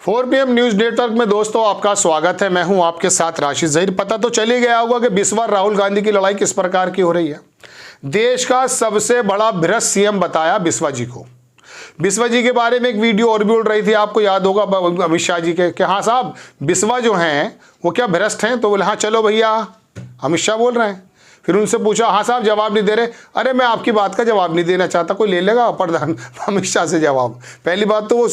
4 PM news network में दोस्तों आपका स्वागत है। मैं हूं आपके साथ राशिद ज़हीर। पता तो चल ही गया होगा कि बिस्वा राहुल गांधी की लड़ाई किस प्रकार की हो रही है। देश का सबसे बड़ा भ्रष्ट सीएम बताया बिस्वा जी को। बिस्वा जी के बारे में एक वीडियो और भी उड़ रही थी, आपको याद होगा अमित शाह जी के कि हाँ साहब बिस्वा जो हैं वो क्या भ्रष्ट हैं। तो बोले हाँ चलो भैया, अमित शाह बोल रहे हैं। फिर उनसे पूछा हाँ साहब जवाब नहीं दे रहे। अरे मैं आपकी बात का जवाब नहीं देना चाहता, कोई ले लेगा प्रधान अमित शाह से जवाब। पहली बात तो वो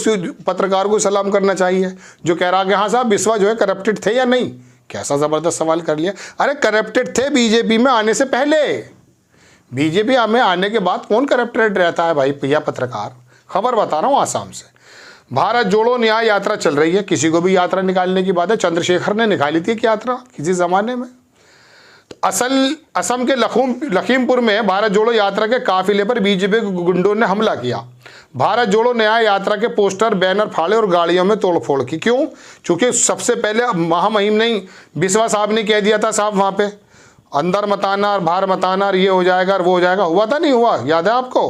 पत्रकार को सलाम करना चाहिए जो कह रहा कि हाँ साहब बिस्वा जो है करप्टेड थे या नहीं। कैसा ज़बरदस्त सवाल कर लिया। अरे करप्टेड थे बीजेपी में आने से पहले, बीजेपी में आने के बाद कौन करप्टेड रहता है भाई भैया पत्रकार। खबर बता रहा हूँ आसाम से। भारत जोड़ो न्याय यात्रा चल रही है, किसी को भी यात्रा निकालने की बात है। चंद्रशेखर ने निकाली थी यात्रा किसी ज़माने में। असम के लखीमपुर में भारत जोड़ो यात्रा के काफिले पर बीजेपी के गुंडों ने हमला किया। भारत जोड़ो न्याय यात्रा के पोस्टर बैनर फाड़े और गाड़ियों में तोड़फोड़ की। क्यों? क्योंकि सबसे पहले महामहिम नहीं बिस्वा साहब ने कह दिया था साहब वहाँ पे अंदर मत आना और बाहर मत आना और ये हो जाएगा और वो हो जाएगा। हुआ था नहीं हुआ? याद है आपको?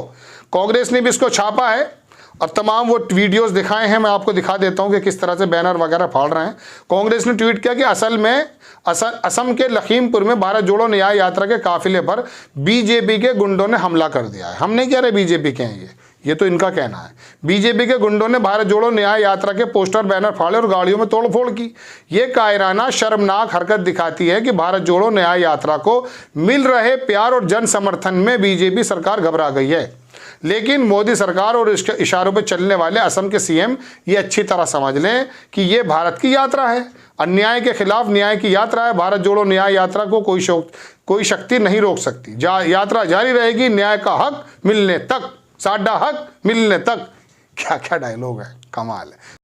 कांग्रेस ने भी इसको छापा है और तमाम वो वीडियोस दिखाए हैं। मैं आपको दिखा देता हूं कि किस तरह से बैनर वगैरह फाड़ रहे हैं। कांग्रेस ने ट्वीट किया कि असल में असम के लखीमपुर में भारत जोड़ो न्याय यात्रा के काफिले पर बीजेपी के गुंडों ने हमला कर दिया है। हम नहीं कह रहे बीजेपी के हैं ये तो इनका कहना है। बीजेपी के गुंडों ने भारत जोड़ो न्याय यात्रा के पोस्टर बैनर फाड़े और गाड़ियों में तोड़फोड़ की। ये कायराना शर्मनाक हरकत दिखाती है कि भारत जोड़ो न्याय यात्रा को मिल रहे प्यार और जन समर्थन में बीजेपी सरकार घबरा गई है। लेकिन मोदी सरकार और इसके इशारों पर चलने वाले असम के सीएम ये अच्छी तरह समझ लें कि ये भारत की यात्रा है, अन्याय के खिलाफ न्याय की यात्रा है। भारत जोड़ो न्याय यात्रा को कोई शक्ति नहीं रोक सकती। यात्रा जारी रहेगी न्याय का हक मिलने तक, साडा हक मिलने तक। क्या क्या डायलॉग है, कमाल है।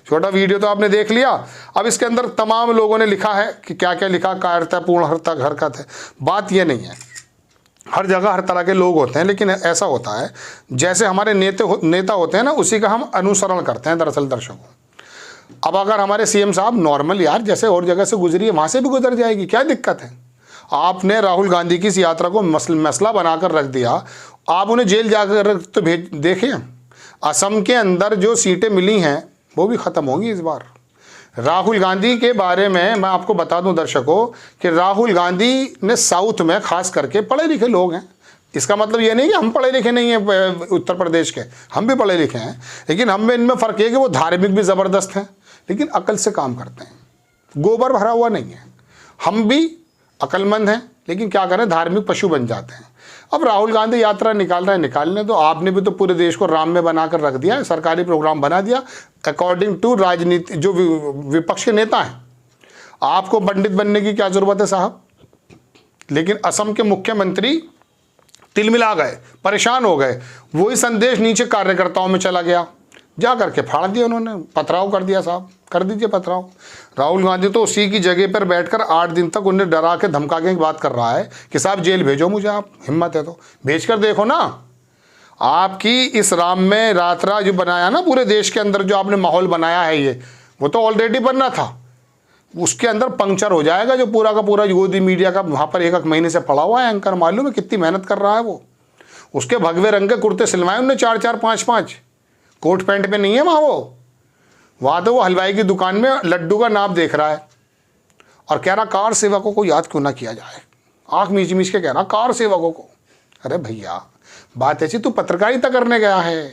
छोटा वीडियो तो आपने देख लिया। अब इसके अंदर तमाम लोगों ने लिखा है कि क्या क्या लिखा। कायरतापूर्ण हरकत है। बात ये नहीं है, हर जगह हर तरह के लोग होते हैं, लेकिन ऐसा होता है जैसे हमारे नेता होते हैं ना, उसी का हम अनुसरण करते हैं दरअसल दर्शकों। अब अगर हमारे सीएम साहब नॉर्मल यार जैसे और जगह से गुजरी है वहाँ से भी गुजर जाएगी, क्या दिक्कत है। आपने राहुल गांधी की इस यात्रा को मसला बनाकर रख दिया। आप उन्हें जेल जाकर तो देखिए, असम के अंदर जो सीटें मिली हैं वो भी ख़त्म होंगी इस बार। राहुल गांधी के बारे में मैं आपको बता दूं दर्शकों कि राहुल गांधी ने साउथ में खास करके पढ़े लिखे लोग हैं। इसका मतलब ये नहीं कि हम पढ़े लिखे नहीं हैं उत्तर प्रदेश के, हम भी पढ़े लिखे हैं, लेकिन हम में इनमें फ़र्क है कि वो धार्मिक भी ज़बरदस्त हैं लेकिन अकल से काम करते हैं। गोबर भरा हुआ नहीं है। हम भी अक्लमंद हैं लेकिन क्या करें, धार्मिक पशु बन जाते हैं। अब राहुल गांधी यात्रा निकाल रहे हैं, निकालने तो आपने भी तो पूरे देश को राम में बनाकर रख दिया है, सरकारी प्रोग्राम बना दिया अकॉर्डिंग टू राजनीति। जो विपक्ष के नेता हैं, आपको पंडित बनने की क्या ज़रूरत है साहब। लेकिन असम के मुख्यमंत्री तिलमिला गए, परेशान हो गए। वही संदेश नीचे कार्यकर्ताओं में चला गया, जा करके फाड़ दिया उन्होंने, पथराव कर दिया। साहब कर दीजिए पथराव। राहुल गांधी तो उसी की जगह पर बैठकर 8 दिन तक उन्हें डरा के धमका के बात कर रहा है कि साहब जेल भेजो मुझे, आप हिम्मत है तो भेज कर देखो ना। आपकी इस राम में यात्रा जो बनाया ना पूरे देश के अंदर, जो आपने माहौल बनाया है ये, वो तो ऑलरेडी बनना था। उसके अंदर पंक्चर हो जाएगा जो पूरा का पूरा गोदी मीडिया का वहाँ पर 1 महीने से पड़ा हुआ है एंकर। मालूम है कितनी मेहनत कर रहा है वो। उसके भगवे रंग के कुर्ते सिलवाए उन्होंने 4-4, 5-5। कोट पैंट पे नहीं है वहाँ तो वो हलवाई की दुकान में लड्डू का नाप देख रहा है और कह रहा कार सेवकों को याद क्यों ना किया जाए। आँख मीच मीच के कह रहा कार सेवकों को। अरे भैया बात ऐसी, तू पत्रकारिता करने गया है,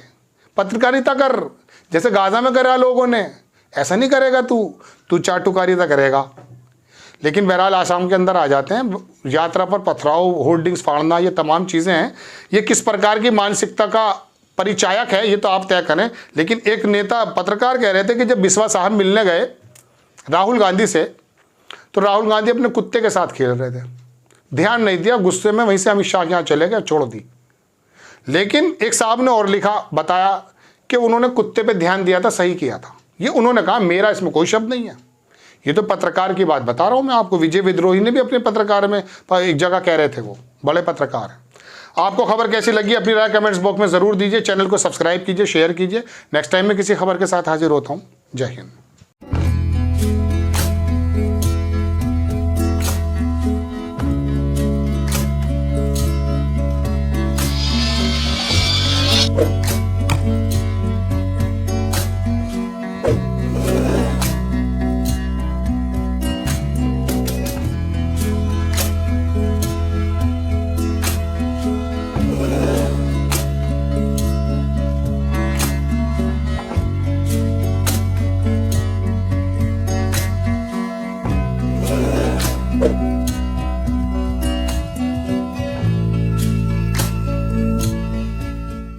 पत्रकारिता कर जैसे गाजा में करा लोगों ने। ऐसा नहीं करेगा तू चाटुकारिता करेगा। लेकिन बहरहाल आसाम के अंदर आ जाते हैं। यात्रा पर पथराव, होर्डिंग्स फाड़ना, ये तमाम चीज़ें हैं। ये किस प्रकार की मानसिकता का परिचायक है ये तो आप तय करें। लेकिन एक नेता पत्रकार कह रहे थे कि जब बिस्वा साहब मिलने गए राहुल गांधी से, तो राहुल गांधी अपने कुत्ते के साथ खेल रहे थे, ध्यान नहीं दिया, गुस्से में वहीं से अमित शाह के यहाँ चले गए, छोड़ दी। लेकिन एक साहब ने और लिखा, बताया कि उन्होंने कुत्ते पे ध्यान दिया था, सही किया था। ये उन्होंने कहा, मेरा इसमें कोई शब्द नहीं है, ये तो पत्रकार की बात बता रहा हूँ मैं आपको। विजय विद्रोही ने भी अपने पत्रकार में एक जगह कह रहे थे, वो बड़े पत्रकार हैं। आपको खबर कैसी लगी अपनी राय कमेंट्स बॉक्स में ज़रूर दीजिए। चैनल को सब्सक्राइब कीजिए, शेयर कीजिए। नेक्स्ट टाइम मैं किसी खबर के साथ हाजिर होता हूँ। जय हिंद। you